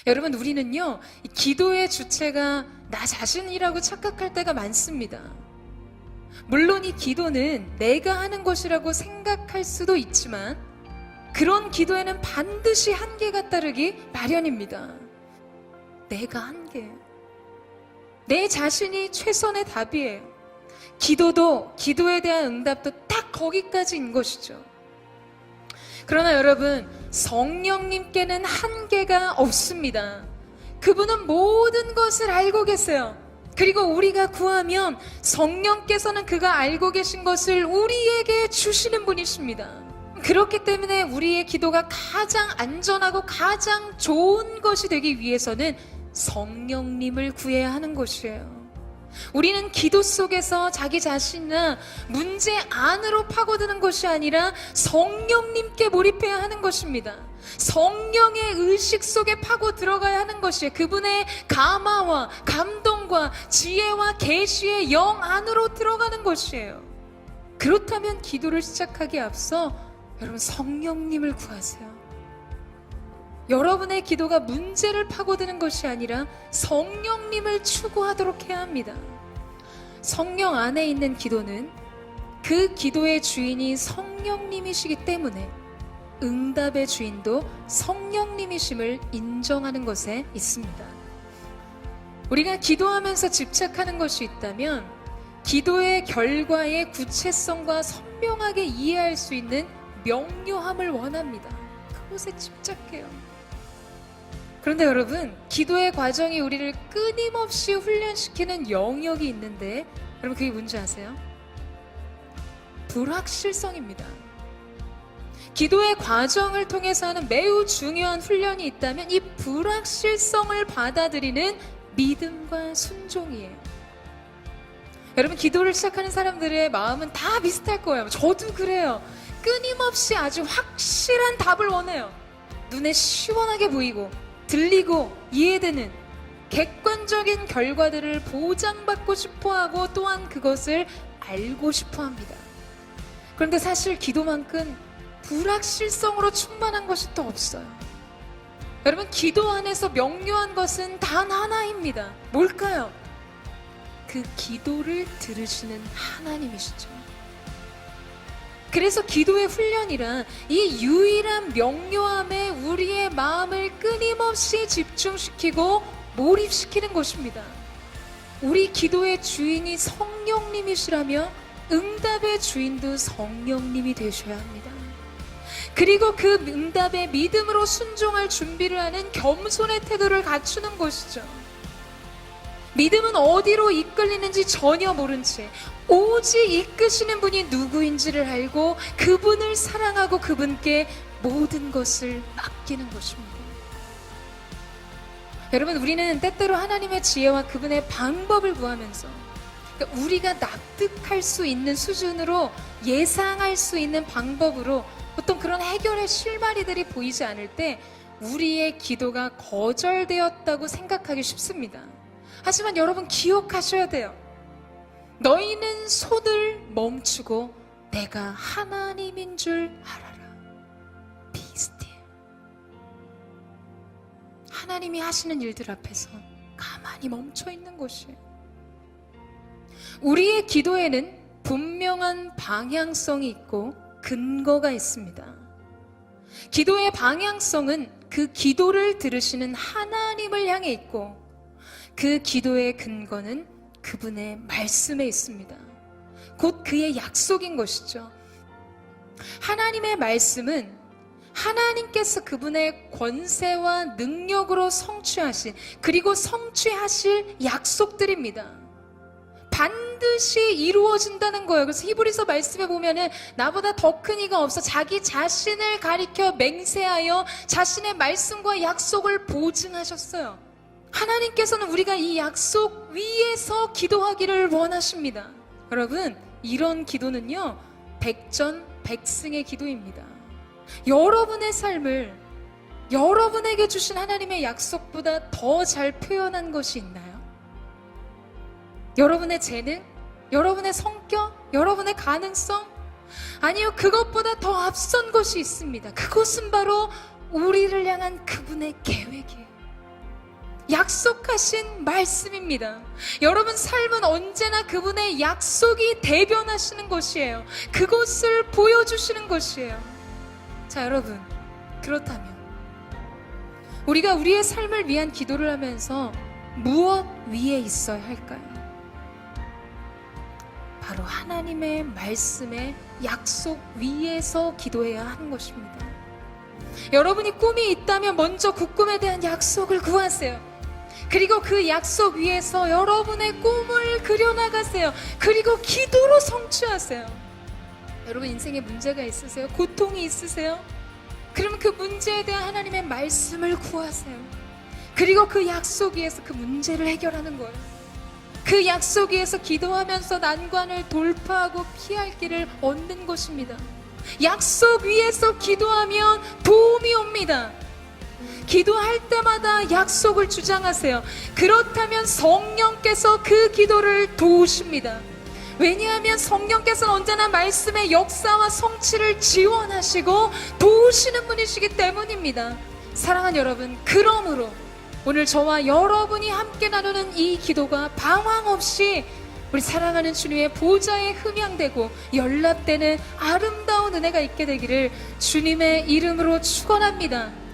여러분, 우리는요, 이 기도의 주체가 나 자신이라고 착각할 때가 많습니다. 물론 이 기도는 내가 하는 것이라고 생각할 수도 있지만 그런 기도에는 반드시 한계가 따르기 마련입니다. 내가 한계. 내 자신이 최선의 답이에요. 기도도, 기도에 대한 응답도 딱 거기까지인 것이죠. 그러나 여러분, 성령님께는 한계가 없습니다. 그분은 모든 것을 알고 계세요. 그리고 우리가 구하면 성령께서는 그가 알고 계신 것을 우리에게 주시는 분이십니다. 그렇기 때문에 우리의 기도가 가장 안전하고 가장 좋은 것이 되기 위해서는 성령님을 구해야 하는 것이에요. 우리는 기도 속에서 자기 자신이나 문제 안으로 파고드는 것이 아니라 성령님께 몰입해야 하는 것입니다. 성령의 의식 속에 파고 들어가야 하는 것이에요. 그분의 감화와 감동과 지혜와 계시의 영 안으로 들어가는 것이에요. 그렇다면 기도를 시작하기에 앞서 여러분, 성령님을 구하세요. 여러분의 기도가 문제를 파고드는 것이 아니라 성령님을 추구하도록 해야 합니다. 성령 안에 있는 기도는 그 기도의 주인이 성령님이시기 때문에 응답의 주인도 성령님이심을 인정하는 것에 있습니다. 우리가 기도하면서 집착하는 것이 있다면 기도의 결과의 구체성과 선명하게 이해할 수 있는 명료함을 원합니다. 그것에 집착해요. 그런데 여러분, 기도의 과정이 우리를 끊임없이 훈련시키는 영역이 있는데 여러분, 그게 뭔지 아세요? 불확실성입니다. 기도의 과정을 통해서 하는 매우 중요한 훈련이 있다면 이 불확실성을 받아들이는 믿음과 순종이에요. 여러분, 기도를 시작하는 사람들의 마음은 다 비슷할 거예요. 저도 그래요. 끊임없이 아주 확실한 답을 원해요. 눈에 시원하게 보이고 들리고 이해되는 객관적인 결과들을 보장받고 싶어하고 또한 그것을 알고 싶어합니다. 그런데 사실 기도만큼 불확실성으로 충만한 것이 또 없어요. 여러분, 기도 안에서 명료한 것은 단 하나입니다. 뭘까요? 그 기도를 들으시는 하나님이시죠. 그래서 기도의 훈련이란 이 유일한 명료함에 우리의 마음을 끊임없이 집중시키고 몰입시키는 것입니다. 우리 기도의 주인이 성령님이시라며 응답의 주인도 성령님이 되셔야 합니다. 그리고 그 응답에 믿음으로 순종할 준비를 하는 겸손의 태도를 갖추는 것이죠. 믿음은 어디로 이끌리는지 전혀 모른 채 오직 이끄시는 분이 누구인지를 알고 그분을 사랑하고 그분께 모든 것을 맡기는 것입니다. 여러분, 우리는 때때로 하나님의 지혜와 그분의 방법을 구하면서, 그러니까 우리가 납득할 수 있는 수준으로 예상할 수 있는 방법으로 어떤 그런 해결의 실마리들이 보이지 않을 때 우리의 기도가 거절되었다고 생각하기 쉽습니다. 하지만 여러분, 기억하셔야 돼요. 너희는 손을 멈추고 내가 하나님인 줄 알아라. Be still. 하나님이 하시는 일들 앞에서 가만히 멈춰 있는 것이에요. 우리의 기도에는 분명한 방향성이 있고 근거가 있습니다. 기도의 방향성은 그 기도를 들으시는 하나님을 향해 있고 그 기도의 근거는 그분의 말씀에 있습니다. 곧 그의 약속인 것이죠. 하나님의 말씀은 하나님께서 그분의 권세와 능력으로 성취하신, 그리고 성취하실 약속들입니다. 반드시 이루어진다는 거예요. 그래서 히브리서 말씀에 보면은 나보다 더 큰 이가 없어 자기 자신을 가리켜 맹세하여 자신의 말씀과 약속을 보증하셨어요. 하나님께서는 우리가 이 약속 위에서 기도하기를 원하십니다. 여러분, 이런 기도는요, 백전백승의 기도입니다. 여러분의 삶을 여러분에게 주신 하나님의 약속보다 더 잘 표현한 것이 있나요? 여러분의 재능? 여러분의 성격? 여러분의 가능성? 아니요, 그것보다 더 앞선 것이 있습니다. 그것은 바로 우리를 향한 그분의 계획이에요. 약속하신 말씀입니다. 여러분 삶은 언제나 그분의 약속이 대변하시는 것이에요. 그것을 보여주시는 것이에요. 자, 여러분, 그렇다면 우리가 우리의 삶을 위한 기도를 하면서 무엇 위에 있어야 할까요? 바로 하나님의 말씀의 약속 위에서 기도해야 하는 것입니다. 여러분이 꿈이 있다면 먼저 그 꿈에 대한 약속을 구하세요. 그리고 그 약속 위에서 여러분의 꿈을 그려나가세요. 그리고 기도로 성취하세요. 여러분 인생에 문제가 있으세요? 고통이 있으세요? 그러면 그 문제에 대한 하나님의 말씀을 구하세요. 그리고 그 약속 위에서 그 문제를 해결하는 거예요. 그 약속 위에서 기도하면서 난관을 돌파하고 피할 길을 얻는 것입니다. 약속 위에서 기도하면 도움이 옵니다. 기도할 때마다 약속을 주장하세요. 그렇다면 성령께서 그 기도를 도우십니다. 왜냐하면 성령께서는 언제나 말씀의 역사와 성취를 지원하시고 도우시는 분이시기 때문입니다. 사랑하는 여러분, 그러므로 오늘 저와 여러분이 함께 나누는 이 기도가 방황 없이 우리 사랑하는 주님의 보좌에 흠양되고 연락되는 아름다운 은혜가 있게 되기를 주님의 이름으로 축원합니다.